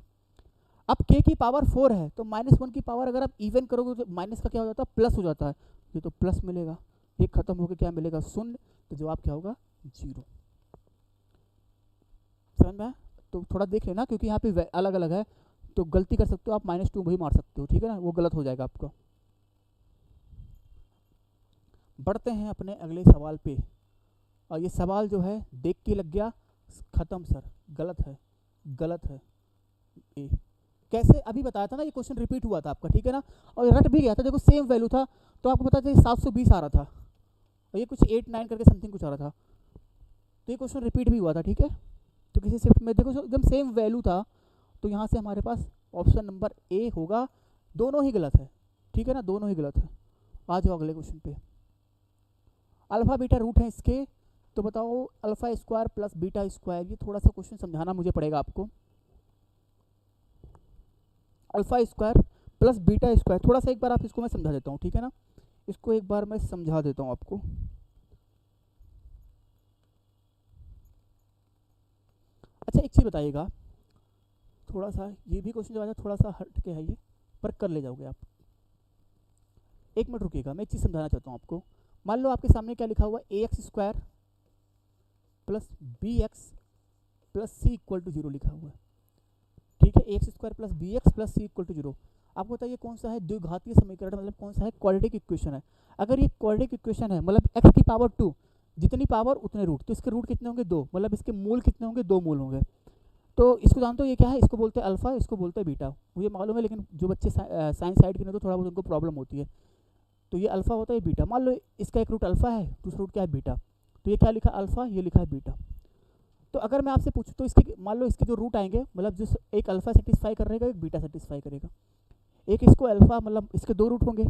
अब k की पावर 4 है तो -1 की पावर अगर आप इवन करोगे तो माइनस का क्या हो जाता है? प्लस हो जाता है। ये तो प्लस मिलेगा, ये खत्म होकर क्या मिलेगा? 0। तो जवाब क्या होगा? 0। समझ में आया? तो थोड़ा देख लेना, क्योंकि यहाँ पे अलग अलग है, तो गलती कर सकते हो आप, -2 भी मार सकते हो, ठीक है ना? वो गलत हो जाएगा आपका। बढ़ते हैं अपने अगले सवाल पे, और ये सवाल जो है देख के लग गया खत्म सर, गलत है, गलत है। ए कैसे? अभी बताया था ना, ये क्वेश्चन रिपीट हुआ था आपका, ठीक है ना? और रट भी गया था, देखो सेम वैल्यू था, तो आपको पता था 720 आ रहा था, और ये कुछ 8-9 करके समथिंग कुछ आ रहा था, तो ये क्वेश्चन रिपीट भी हुआ था, ठीक है? तो किसी शिफ्ट में देखो एकदम सेम वैल्यू था, तो यहाँ से हमारे पास ऑप्शन नंबर ए होगा। दोनों ही गलत है, ठीक है ना? दोनों ही गलत है। आ जाओ अगले क्वेश्चन पे। अल्फा बीटा रूट है इसके, तो बताओ alpha square plus beta square, ये थोड़ा सा क्वेश्चन समझाना मुझे पड़ेगा आपको। Alpha square plus beta square, थोड़ा सा एक बार आप इसको मैं समझा देता हूँ, ठीक है ना? इसको एक बार मैं समझा देता हूँ आपको। अच्छा एक चीज़ बताइएगा, थोड़ा सा ये भी क्वेश्चन जो है थोड़ा सा हट के है ये, पर कर ले जाओगे आप। एक मिनट रुकिएगा, मैं एक चीज़ समझाना चाहता हूँ आपको। मान लो आपके सामने क्या लिखा हुआ? ax² plus bx plus c equal to 0 लिखा हुआ है, ठीक है? ax² plus bx plus c equal to 0। आपको बताइए कौन सा है द्विघातीय समीकरण, मतलब कौन सा है क्वाड्रेटिक इक्वेशन है? अगर ये क्वाड्रेटिक इक्वेशन है मतलब x की पावर 2, जितनी पावर उतने रूट, तो इसके रूट कितने होंगे? 2, मतलब इसके मूल कितने होंगे? 2 मूल होंगे। तो इसको जानते हो ये क्या है, इसको बोलते हैं अल्फा, इसको बोलते हैं बीटा, मुझे मालूम है, लेकिन जो बच्चे साइंस साइड के नहीं तो थोड़ा बहुत उनको प्रॉब्लम होती है। तो ये अल्फा होता है, ये बीटा। मान लो इसका एक रूट अल्फा है, दूसरा रूट क्या है बीटा, तो ये क्या लिखा है अल्फा, ये लिखा है बीटा। तो अगर मैं आपसे पूछूं तो इसके मान लो इसके जो रूट आएंगे, मतलब जो एक अल्फा सेटिस्फाई करेगा, एक बीटा सेटिस्फाई करेगा। एक इसको अल्फा, मतलब इसके दो रूट होंगे।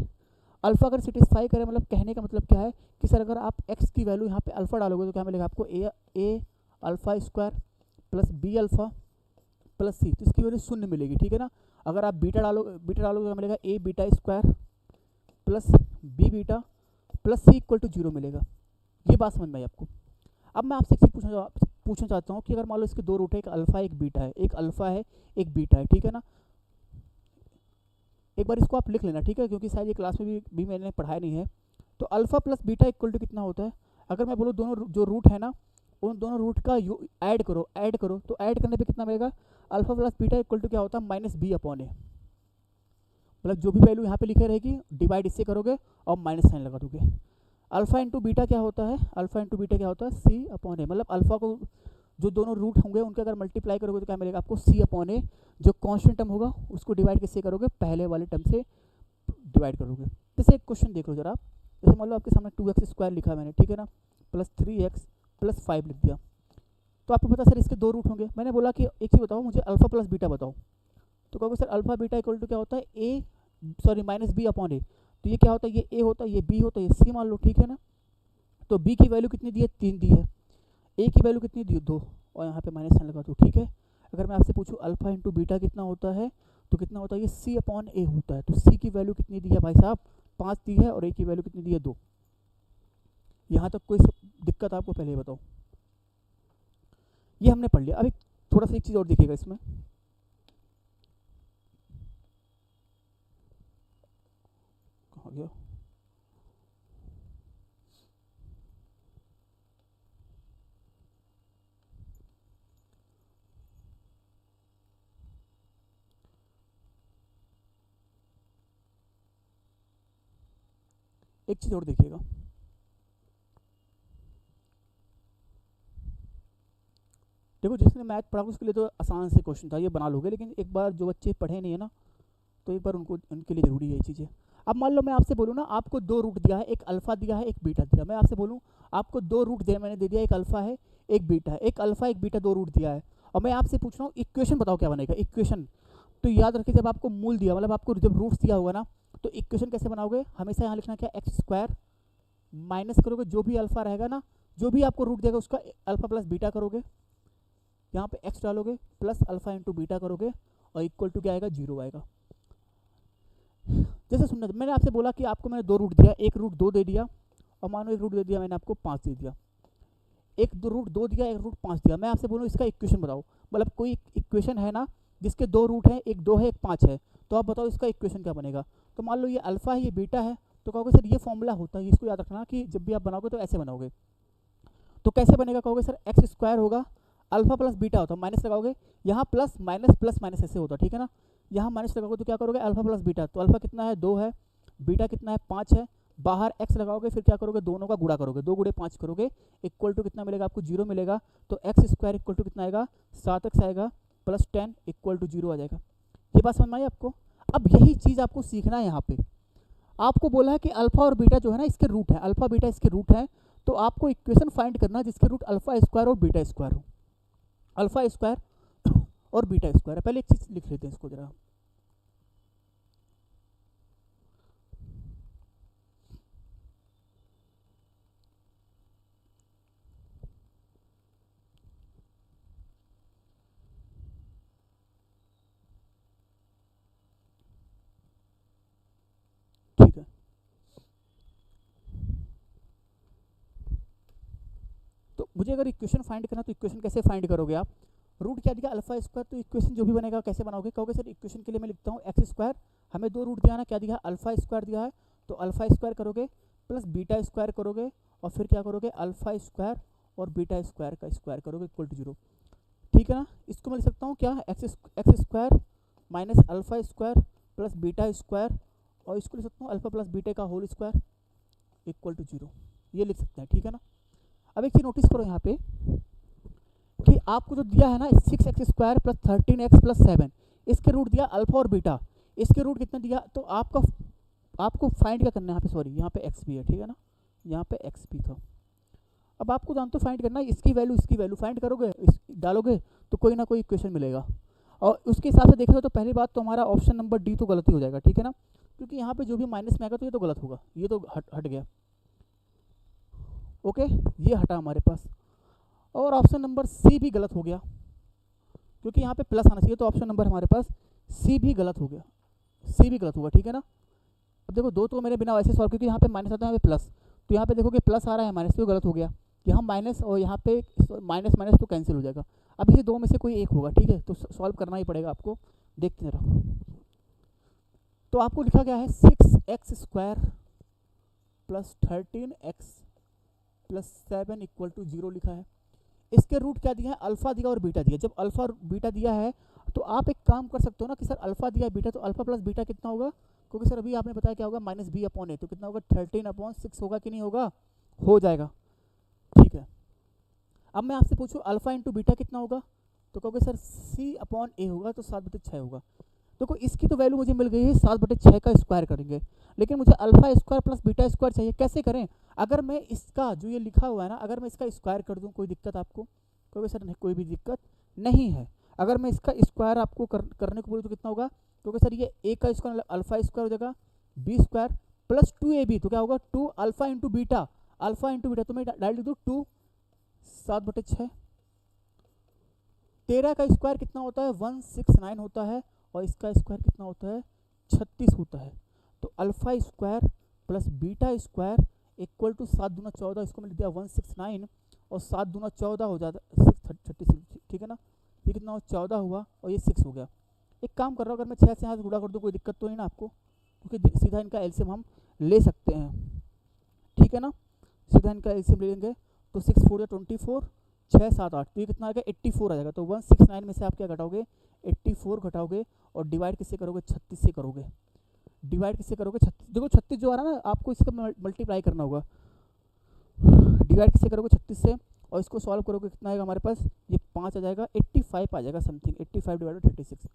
अल्फा अगर सेटिस्फाई करे, मतलब कहने का मतलब क्या है कि सर अगर आप एक्स की वैल्यू यहाँ पे अल्फा डालोगे तो क्या मिलेगा आपको, a alpha square plus b alpha plus c, तो इसकी वैल्यू शून्य मिलेगी, ठीक है ना। अगर आप बीटा डालोगे तो क्या मिलेगा, a beta square plus b beta plus c equal to 0 मिलेगा। ये बात समझ में आई आपको। अब मैं आपसे एक चीज़ पूछना चाहता हूँ कि अगर मान लो इसके दो रूट है, एक अल्फा एक बीटा है, एक अल्फा है एक बीटा है, ठीक है ना। एक बार इसको आप लिख लेना, ठीक है, क्योंकि शायद ये क्लास में भी मैंने पढ़ाया नहीं है। तो alpha plus beta equal to कितना होता है, अगर मैं बोलूँ दोनों जो रूट है ना, उन दोनों रूट का ऐड करो तो ऐड करने पे कितना मिलेगा, alpha plus beta equal to क्या होता है, माइनस बी अपॉन ए। मतलब जो भी वैल्यू यहाँ पे लिखे रहेगी डिवाइड इससे करोगे और माइनस साइन लगा दोगे। अल्फा इंटू बीटा क्या होता है, अल्फा इंटू बीटा क्या होता है, सी अपॉन ए। मतलब अल्फा को जो दोनों रूट होंगे उनके अगर मल्टीप्लाई करोगे तो क्या मिलेगा आपको, सी अपॉन ए। जो कॉन्स्टेंट टर्म होगा उसको डिवाइड किससे करोगे, पहले वाले टर्म से डिवाइड करोगे। जैसे एक क्वेश्चन देख लो जरा आप, जैसे मान लो आपके सामने 2x स्क्वायर लिखा है मैंने, ठीक है ना, प्लस 3x प्लस 5 लिख दिया। तो आपको पता सर इसके दो रूट होंगे। मैंने बोला कि एक ही बताओ मुझे अल्फा प्लस बीटा बताओ, तो कहोगे sir alpha beta equal to क्या होता है, A sorry minus B upon A. तो ये क्या होता है, ये ए होता है, ये बी होता है, ये सी मान लो, ठीक है ना। तो बी की वैल्यू कितनी दी है, 3 दी है। ए की वैल्यू कितनी दी है, 2, और यहाँ पे माइनस साइन लगा दो, ठीक है। अगर मैं आपसे पूछूँ अल्फा इंटू बीटा कितना होता है, तो कितना होता है, ये सी अपॉन ए होता है। तो सी की वैल्यू कितनी दी है भाई साहब, 5 दी है, और ए की वैल्यू कितनी दी है, 2। यहाँ तक कोई दिक्कत आपको, पहले बताओ। ये हमने पढ़ लिया। अब थोड़ा सा एक चीज़ और दिखेगा इसमें, कहाँ गया, एक चीज़ और देखिएगा। देखो जिसने मैथ पढ़ा उसके लिए तो आसान से क्वेश्चन था, ये बना लोगे, लेकिन एक बार जो बच्चे पढ़े नहीं है ना, तो एक बार उनके लिए ज़रूरी है ये चीज़ें। अब मान लो मैं आपसे बोलूँ ना, आपको दो रूट दिया है, एक अल्फा दिया है एक बीटा दिया। मैं आपसे बोलूँ आपको दो रूट दिया, मैंने दे दिया, एक अल्फा है एक बीटा है, एक अल्फा एक बीटा दो रूट दिया है, और मैं आपसे पूछ रहा हूँ इक्वेशन बताओ क्या बनेगा, इक्वेशन। तो याद रखिए जब आपको मूल दिया, मतलब आपको जब रूट्स दिया होगा ना, तो इक्वेशन कैसे बनाओगे, हमेशा यहाँ लिखना क्या, एक्स स्क्वायर माइनस करोगे जो भी अल्फा रहेगा ना, जो भी आपको रूट देगा उसका अल्फा प्लस बीटा करोगे, यहाँ पे एक्स डालोगे प्लस अल्फा इंटू बीटा करोगे, और इक्वल टू क्या आएगा, 0 आएगा। जैसे सुनना, मैंने आपसे बोला कि आपको मैंने दो रूट दिया, एक रूट 2 दे दिया, और मानो एक रूट दे दिया मैंने आपको 5 दे दिया। एक दो रूट 2 दिया, एक रूट 5 दिया। मैं आपसे बोलूँ इसका इक्वेशन बताओ, मतलब कोई इक्वेशन है ना जिसके दो रूट हैं, एक 2 है एक 5 है, तो आप बताओ इसका इक्वेशन क्या बनेगा। तो मान लो ये अल्फा है ये बीटा है, तो कहोगे सर ये फॉर्मूला होता है, इसको याद रखना कि जब भी आप बनाओगे तो ऐसे बनाओगे। तो कैसे बनेगा, कहोगे सर एक्स स्क्वायर होगा, अल्फा प्लस बीटा होता है, माइनस लगाओगे, यहाँ प्लस माइनस ऐसे होता है, ठीक है ना। यहाँ माइनस लगाओगे तो क्या करोगे, अल्फा प्लस बीटा, तो अल्फा कितना है 2 है, बीटा कितना है 5 है, बाहर एक्स लगाओगे, फिर क्या करोगे, दोनों का गुणा करोगे, 2 गुणे 5 करोगे, इक्वल टू कितना मिलेगा आपको, 0 मिलेगा। तो एक्स स्क्वायर इक्वल टू कितना आएगा, 7x आएगा प्लस 10 इक्वल टू 0 आ जाएगा। ये बात समझ में आई आपको। अब यही चीज़ आपको सीखना है। यहाँ पे आपको बोला है कि अल्फा और बीटा जो है ना इसके रूट है, अल्फा बीटा इसके रूट है, तो आपको इक्वेशन फाइंड करना है जिसके रूट अल्फा स्क्वायर और बीटा स्क्वायर हो। अल्फा स्क्वायर और बीटा स्क्वायर है। पहले एक चीज़ लिख लेते हैं इसको जरा, ठीक है। तो मुझे अगर इक्वेशन फाइंड करना तो इक्वेशन कैसे फाइंड करोगे आप, रूट क्या दिया अल्फा स्क्वायर, तो इक्वेशन जो भी बनेगा कैसे बनाओगे, कहोगे सर इक्वेशन के लिए मैं लिखता हूँ एक्स स्क्वायर, हमें दो रूट दिया ना, क्या दिया अल्फा स्क्वायर दिया है, तो अल्फा स्क्वायर करोगे प्लस बीटा स्क्वायर करोगे, और फिर क्या करोगे अल्फा स्क्वायर और बीटा स्क्वायर का स्क्वायर करोगे इक्वल टू 0, ठीक है ना। इसको मैं लिख सकता हूँ क्या, x square minus alpha square plus beta square, और इसको लिख सकता हूँ अल्फा प्लस बीटा का होल स्क्वायर इक्वल टू 0, ये लिख सकते हैं, ठीक है ना। अब एक चीज़ नोटिस करो यहाँ पे कि आपको जो दिया है ना 6x² प्लस 13x प्लस 7, इसके रूट दिया अल्फा और बीटा, इसके रूट कितना दिया, तो आपको फाइंड क्या करना है यहाँ पे, सॉरी यहाँ पे एक्स भी है, ठीक है ना, यहाँ पे एक्स भी था। अब आपको जानते हो फाइंड करना है, इसकी वैल्यू फाइंड करोगे, डालोगे तो कोई ना कोई इक्वेशन मिलेगा। और उसके हिसाब से देखोगे तो पहली बात तो हमारा ऑप्शन नंबर डी तो गलत ही हो जाएगा, ठीक है ना, क्योंकि यहाँ पे जो भी माइनस में आएगा तो ये तो गलत होगा, ये तो हट गया। ओके, ये हटा हमारे पास। और ऑप्शन नंबर सी भी गलत हो गया, क्योंकि यहाँ पे प्लस आना चाहिए, तो ऑप्शन नंबर हमारे पास सी भी गलत हो गया, सी भी गलत होगा, ठीक है ना। अब देखो दो तो मेरे बिना वैसे सॉल्व, क्योंकि यहाँ पे माइनस आता है, यहाँ पे प्लस, तो यहाँ पे देखोगे प्लस आ रहा है, माइनस तो गलत हो गया, यहाँ माइनस और यहाँ पे माइनस माइनस तो कैंसिल हो जाएगा। अब इसे दो में से कोई एक होगा, ठीक है, तो सॉल्व करना ही पड़ेगा आपको, देखते रहो। तो आपको लिखा गया है 6x² plus 13x plus 7 equal to 0 लिखा है। इसके रूट क्या दिया है, अल्फा दिया और बीटा दिया। जब अल्फा और बीटा दिया है तो आप एक काम कर सकते हो ना कि सर अल्फा दिया बीटा, तो अल्फा प्लस बीटा कितना होगा, क्योंकि सर अभी आपने बताया क्या होगा, -b/a, तो कितना होगा 13/6 होगा कि नहीं होगा, हो जाएगा, ठीक है। अब मैं आपसे पूछूं अल्फा इंटू बीटा कितना होगा, तो कहोगे सर c/a होगा, तो 7/6 होगा। देखो इसकी तो वैल्यू मुझे मिल गई है, 7/6 का स्क्वायर करेंगे, लेकिन मुझे alpha square plus beta square चाहिए, कैसे करें। अगर मैं इसका जो ये लिखा हुआ है ना, अगर मैं इसका स्क्वायर कर दूं, कोई दिक्कत आपको, कहोगे सर नहीं, कोई भी दिक्कत नहीं है। अगर मैं इसका स्क्वायर आपको करने को बोलूँ तो कितना होगा, क्योंकि सर ये a का स्क्वायर अल्फा स्क्वायर हो जाएगा, b² प्लस 2ab, तो क्या होगा 2 अल्फा इंटू बीटा, तो मैं डाल दूँ 2 7/6। 13 का स्क्वायर कितना होता है 169 होता है, और इसका स्क्वायर कितना होता है 36 होता है। तो alpha square plus beta square equal to 7 दूना 14, इसको मैंने दिया 169, और 7 दूना 14 हो जाता 36, ठीक है ना, ये कितना हो 14 हुआ, और ये 6 हो गया। एक काम कर रहा हूँ, अगर मैं 6 से यहाँ से गुणा कर दूँ कोई दिक्कत तो नहीं ना आपको, क्योंकि सीधा इनका एलसीएम हम ले सकते हैं, ठीक है ना, सीधा इनका एलसीएम ले लेंगे, तो 6 4 24, 6 7 8, तो ये कितना आ गया 84 आ जाएगा। तो 169 में से आप क्या घटाओगे 84 घटाओगे, और डिवाइड किससे करोगे 36 से करोगे, डिवाइड किससे करोगे 36, देखो 36 जो आ रहा है ना आपको इसका मल्टीप्लाई करना होगा, डिवाइड किससे करोगे 36 से, और इसको सॉल्व करोगे कितना आएगा हमारे पास, ये 5 आ जाएगा, 85 आ जाएगा समथिंग, 85 डिवाइडेड 36।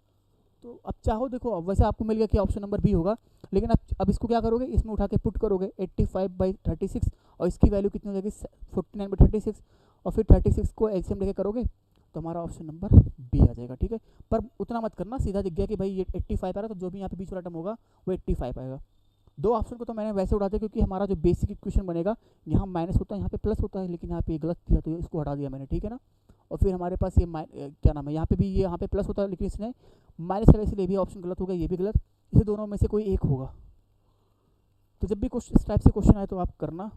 तो अब चाहो देखो, अब वैसे आपको मिल गया कि ऑप्शन नंबर बी होगा, लेकिन अब इसको क्या करोगे, इसमें उठा के पुट करोगे 85/36, और इसकी वैल्यू कितनी हो जाएगी 49/36, और फिर 36 को एलसीएम लेके करोगे तो हमारा ऑप्शन नंबर बी आ जाएगा, ठीक है। पर उतना मत करना, सीधा दिख गया कि भाई ये 85 आ रहा है, तो जो भी यहाँ पे बीच वाला टर्म होगा वो 85 आएगा। दो ऑप्शन को तो मैंने वैसे उठा दिया, क्योंकि हमारा जो बेसिक इक्वेशन बनेगा यहाँ माइनस होता है, यहाँ पे प्लस होता है, लेकिन यहाँ पे गलत दिया तो इसको हटा दिया मैंने, ठीक है ना। और फिर हमारे पास ये क्या नाम है, यहाँ पे भी ये यहाँ पे प्लस होता है, लेकिन इसने माइनस लगा, इसलिए भी ऑप्शन गलत हो गया, ये भी गलत, इसे दोनों में से कोई एक होगा। तो जब भी कुछ इस टाइप से क्वेश्चन आए तो आप करना।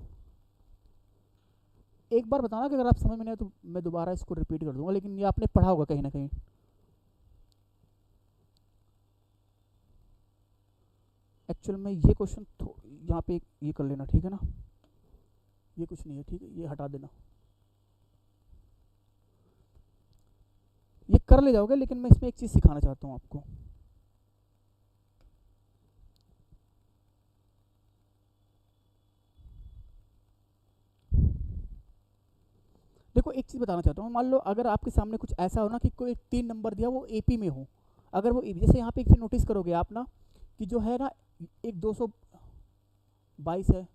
एक बार बताना कि अगर आप समझ में नहीं आए तो मैं दोबारा इसको रिपीट कर दूंगा, लेकिन ये आपने पढ़ा होगा कहीं ना कहीं। एक्चुअल में ये क्वेश्चन यहाँ पे ये कर लेना, ठीक है ना, ये कुछ नहीं है, ठीक है, ये हटा देना, ये कर ले जाओगे, लेकिन मैं इसमें एक चीज़ सिखाना चाहता हूँ आपको। देखो एक चीज़ बताना चाहता हूँ, मान लो अगर आपके सामने कुछ ऐसा हो ना कि कोई 3 नंबर दिया वो एपी में हो, अगर वो जैसे यहाँ पे एक चीज़ नोटिस करोगे आप ना कि जो है ना एक 222 है,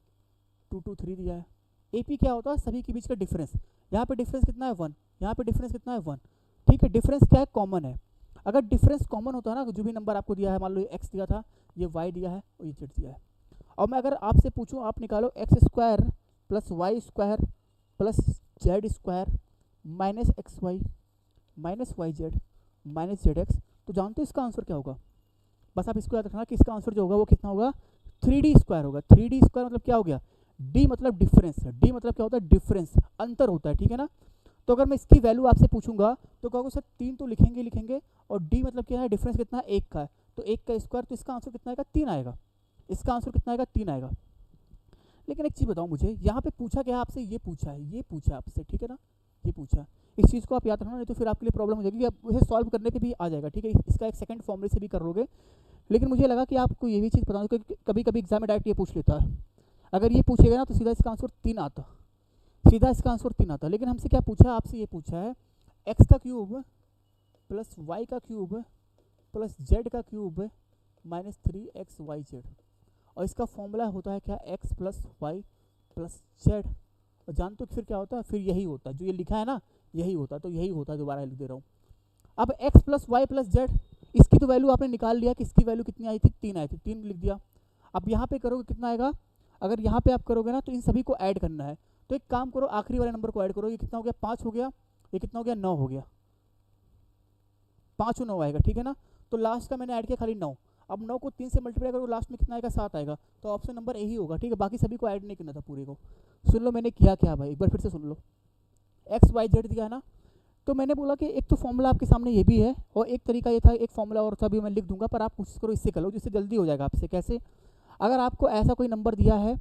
223 दिया है, एपी क्या होता है सभी के बीच का डिफरेंस, यहाँ पे डिफरेंस कितना है 1, यहाँ पे डिफरेंस कितना है 1, ठीक है, डिफरेंस क्या है कॉमन है। अगर डिफरेंस कॉमन होता है ना, जो भी नंबर आपको दिया है, मान लो ये एक्स दिया था, ये वाई दिया है और ये जेड दिया है, और मैं अगर आपसे पूछूं आप निकालो x² plus y² plus z² minus XY minus YZ minus ZX, तो जानते हो इसका आंसर क्या होगा। बस आप इसको याद रखना कि इसका आंसर जो होगा वो कितना होगा 3D² होगा। 3D² मतलब क्या हो गया, D मतलब डिफरेंस, D मतलब क्या होता है डिफरेंस, अंतर होता है, ठीक है ना। तो अगर मैं इसकी वैल्यू आपसे पूछूंगा तो कहोगे सर 3 तो लिखेंगे, और D मतलब क्या है डिफरेंस कितना है 1 का है, तो 1 का स्क्वायर, तो इसका आंसर कितना आएगा 3 आएगा, इसका आंसर कितना आएगा 3 आएगा। लेकिन एक चीज़ बताओ मुझे, यहाँ पे पूछा क्या आपसे, ये पूछा आपसे, ठीक है ना, ये पूछा, इस चीज़ को आप याद रखना, नहीं तो फिर आपके लिए प्रॉब्लम हो जाएगी, आप उसे सॉल्व करने पे भी आ जाएगा, ठीक है, इसका एक सेकंड फॉर्मूले से भी कर लोगे। लेकिन मुझे लगा कि आपको ये भी चीज़ पता हो, क्योंकि कभी कभी एग्जाम में डायरेक्ट ये पूछ लेता है, अगर ये पूछेगा ना तो सीधा इसका आंसर 3 आता, सीधा इसका आंसर 3 आता। लेकिन हमसे क्या पूछा, आपसे ये पूछा है एक्स का क्यूब प्लस वाई का क्यूब प्लस जेड का क्यूब माइनस 3xyz, और इसका फॉर्मूला होता है क्या, X plus Y plus Z. और जानते हो फिर क्या होता है, फिर यही होता है जो ये लिखा है ना, यही होता है। तो यही होता है, दोबारा लिख दे रहा हूँ। अब X plus Y plus Z, इसकी तो वैल्यू आपने निकाल लिया कि इसकी वैल्यू कितनी आई थी, 3 आई थी, 3 लिख दिया। अब यहाँ पे करोगे कितना आएगा, अगर यहाँ पे आप करोगे ना तो इन सभी को ऐड करना है। तो एक काम करो, आखिरी वाले नंबर को ऐड करो। ये कितना हो गया, 5 हो गया, ये कितना हो गया, 9 हो गया, 5 और 9 आएगा, ठीक है ना। तो लास्ट का मैंने ऐड किया खाली 9। अब 9 को 3 से मल्टीप्लाई करो, लास्ट में कितना आएगा, 7 आएगा। तो ऑप्शन नंबर यही होगा, ठीक है। बाकी सभी को ऐड नहीं करना था पूरे को। सुन लो मैंने किया क्या भाई, एक बार फिर से सुन लो। एक्स वाई जेड दिया है ना, तो मैंने बोला कि एक तो फॉर्मूला आपके सामने ये भी है, और एक तरीका ये था, एक फॉर्मूला और था भी मैं लिख दूंगा, पर आप कोशिश करो इससे कर लो, जिससे जल्दी हो जाएगा आपसे। कैसे, अगर आपको ऐसा कोई नंबर दिया है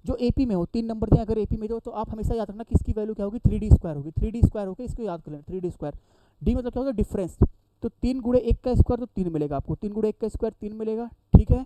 जो एपी में हो, 3 नंबर दिया अगर एपी में हो, तो आप हमेशा याद रखना कि इसकी वैल्यू क्या होगी, 3d² होगी। 3d² होगी, इसको याद कर लेना, 3d²। डी मतलब क्या होगा, डिफरेंस। तो 3 गुणे 1 का स्क्वायर तो 3 मिलेगा आपको, 3 गुणे 1 का स्क्वायर 3 मिलेगा, ठीक है।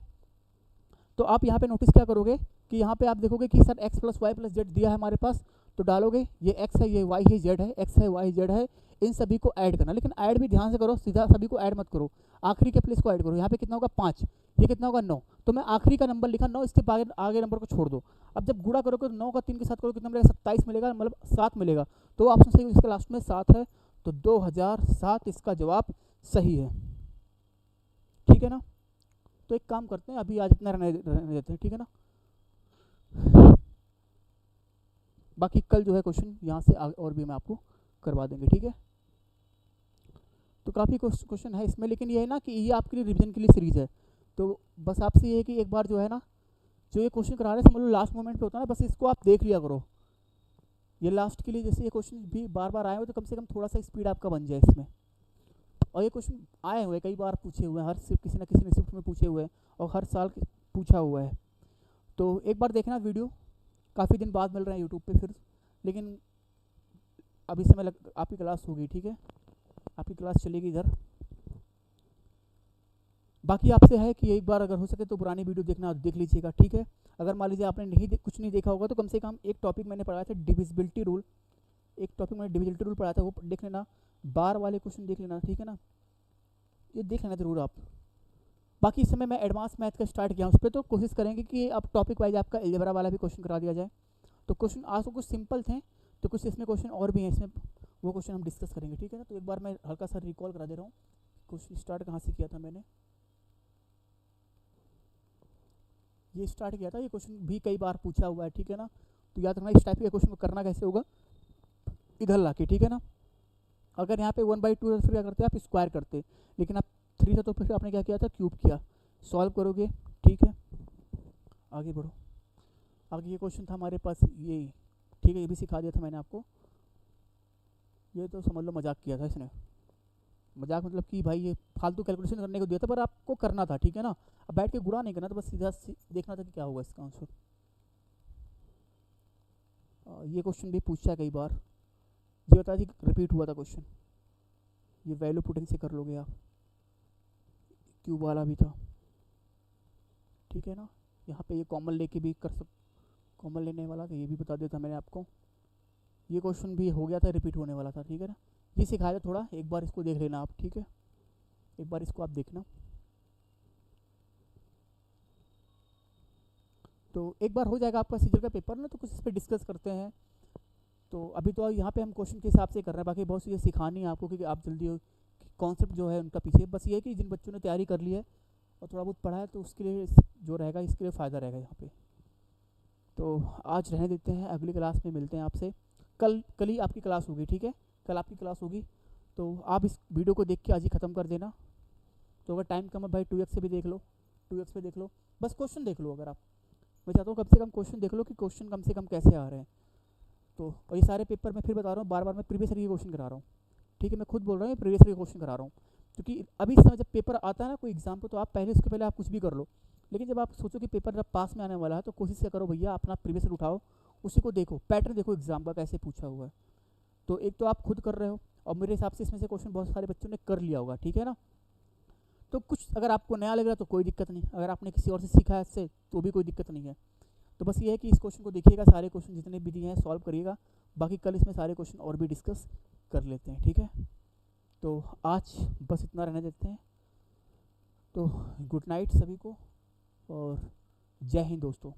तो आप यहाँ पे नोटिस क्या करोगे कि यहाँ पे आप देखोगे कि sir X plus Y plus Z दिया है हमारे पास, तो डालोगे ये एक्स है, ये वाई है, जेड है, एक्स है, वाई, जेड है, इन सभी को ऐड करना। लेकिन ऐड भी ध्यान से करो, सीधा सभी को ऐड मत करो, आखिरी के प्लेस को ऐड करो। यहाँ पे कितना होगा, 5, ये कितना होगा, 9। तो मैं आखिरी का नंबर लिखा 9, इसके आगे नंबर को छोड़ दो। अब जब गुणा करोगे तो 9 का 3 के साथ करोगे कितना मिलेगा, 27 मिलेगा, मतलब 7 मिलेगा। तो ऑप्शन सही, इसका लास्ट में 7 है, तो 2007 इसका जवाब सही है, ठीक है ना। तो एक काम करते हैं, अभी आज इतना रहने देते हैं, ठीक है ना। बाकी कल जो है क्वेश्चन यहाँ से और भी मैं आपको करवा देंगे, ठीक है। तो काफ़ी क्वेश्चन है इसमें, लेकिन ये है ना कि ये आपके लिए रिवीजन के लिए सीरीज है। तो बस आपसे ये है कि एक बार जो है ना, जो ये क्वेश्चन करा रहे हैं समझ लो लास्ट मोमेंट पे होता है ना, बस इसको आप देख लिया करो। ये लास्ट के लिए जैसे ये क्वेश्चन भी बार बार आए हो, तो कम से कम थोड़ा सा स्पीड आपका बन जाए इसमें। और ये क्वेश्चन आए हुए कई बार पूछे हुए हैं, हर शिफ्ट किसी ना किसी ने शिफ्ट में पूछे हुए हैं, और हर साल पूछा हुआ है। तो एक बार देखना वीडियो, काफ़ी दिन बाद मिल रहे हैं यूट्यूब पे फिर, लेकिन अभी समय आपकी क्लास होगी, ठीक है, आपकी क्लास चलेगी इधर। बाकी आपसे है कि एक बार अगर हो सके तो पुरानी वीडियो देखना, देख लीजिएगा, ठीक है। अगर मान लीजिए आपने कुछ नहीं देखा होगा, तो कम से कम एक टॉपिक मैंने पढ़ाया था डिविजिबिलिटी रूल, एक टॉपिक मैंने डिविजिबिलिटी रूल पढ़ाया था, वो देख लेना, बार वाले क्वेश्चन देख लेना, ठीक है ना, ये देख लेना ज़रूर आप। बाकी इस समय मैं एडवांस मैथ का स्टार्ट किया उस पर, तो कोशिश करेंगे कि अब टॉपिक वाइज आपका अलजेब्रा वाला भी क्वेश्चन करा दिया जाए। तो क्वेश्चन आज तो कुछ सिंपल थे, तो कुछ इसमें क्वेश्चन और भी हैं इसमें, वो क्वेश्चन हम डिस्कस करेंगे, ठीक है ना। तो एक बार मैं हल्का सा रिकॉल करा दे रहा हूँ, क्वेश्चन स्टार्ट कहाँ से किया था मैंने, ये स्टार्ट किया था। ये क्वेश्चन भी कई बार पूछा हुआ है, ठीक है ना। तो याद रखना इस टाइप के क्वेश्चन को करना कैसे होगा, इधर ला के, ठीक है ना। अगर यहाँ पे 1/2 है, फिर क्या करते आप, स्क्वायर करते, लेकिन आप 3 था तो फिर आपने क्या किया था, क्यूब किया। सॉल्व करोगे, ठीक है, आगे बढ़ो। आगे ये क्वेश्चन था हमारे पास ये, ठीक है, ये भी सिखा दिया था मैंने आपको। ये तो समझ लो मजाक किया था इसने, मजाक मतलब कि भाई ये फालतू कैलकुलेशन करने को दिया था, पर आपको करना था, ठीक है ना। अब बैठ के गुणा नहीं करना था, बस सीधा देखना था कि क्या होगा इसका आंसर। ये क्वेश्चन भी पूछा है कई बार, ये बता दी रिपीट हुआ था क्वेश्चन। ये वैल्यू पुटिंग से कर लोगे आप, क्यूब वाला भी था, ठीक है ना। यहाँ पे ये कॉमन लेके भी कर कॉमन लेने वाला था, ये भी बता देता मैंने आपको। ये क्वेश्चन भी हो गया था, रिपीट होने वाला था, ठीक है ना। ये सिखाया था थोड़ा, एक बार इसको देख लेना आप, ठीक है, एक बार इसको आप देखना। तो एक बार हो जाएगा आपका सीजर का पेपर ना, तो कुछ इस पर डिस्कस करते हैं। तो अभी तो यहाँ पे हम क्वेश्चन के हिसाब से कर रहे हैं, बाकी बहुत चीज़ें सिखानी है आपको, क्योंकि आप जल्दी कॉन्सेप्ट जो है उनका पीछे, बस ये है कि जिन बच्चों ने तैयारी कर ली है और थोड़ा बहुत पढ़ा है, तो उसके लिए जो रहेगा, इसके लिए फ़ायदा रहेगा यहाँ पे। तो आज रहने देते हैं, अगली क्लास में मिलते हैं आपसे। कल ही आपकी क्लास होगी, ठीक है, कल आपकी क्लास होगी। तो आप इस वीडियो को देख के आज ही ख़त्म कर देना। तो अगर टाइम कम है भाई 2x से भी देख लो, 2x पे देख लो, बस क्वेश्चन देख लो। अगर आप, मैं चाहता हूँ कम से कम क्वेश्चन देख लो कि क्वेश्चन कम से कम कैसे आ रहे हैं। तो और ये सारे पेपर मैं फिर बता रहा हूँ, बार बार मैं प्रीवियस ईयर के क्वेश्चन करा रहा हूँ, ठीक है, मैं खुद बोल रहा हूँ प्रीवियस ईयर के क्वेश्चन करा रहा हूँ। क्योंकि अभी इस समय जब पेपर आता है ना कोई एग्जाम को, तो आप पहले उसके पहले आप कुछ भी कर लो, लेकिन जब आप सोचो कि पेपर जब पास में आने वाला है, तो कोशिश क्या करो भैया, अपना प्रीवियस ईयर उठाओ, उसी को देखो, पैटर्न देखो एग्जाम का कैसे पूछा हुआ है। तो एक तो आप खुद कर रहे हो, और मेरे हिसाब से इसमें से क्वेश्चन बहुत सारे बच्चों ने कर लिया होगा, ठीक है ना। तो कुछ अगर आपको नया लग रहा है तो कोई दिक्कत नहीं, अगर आपने किसी और से सीखा है इससे तो भी कोई दिक्कत नहीं है। तो बस ये है कि इस क्वेश्चन को देखिएगा, सारे क्वेश्चन जितने भी दिए हैं सॉल्व करिएगा, बाकी कल इसमें सारे क्वेश्चन और भी डिस्कस कर लेते हैं, ठीक है। तो आज बस इतना रहने देते हैं। तो गुड नाइट सभी को और जय हिंद दोस्तों।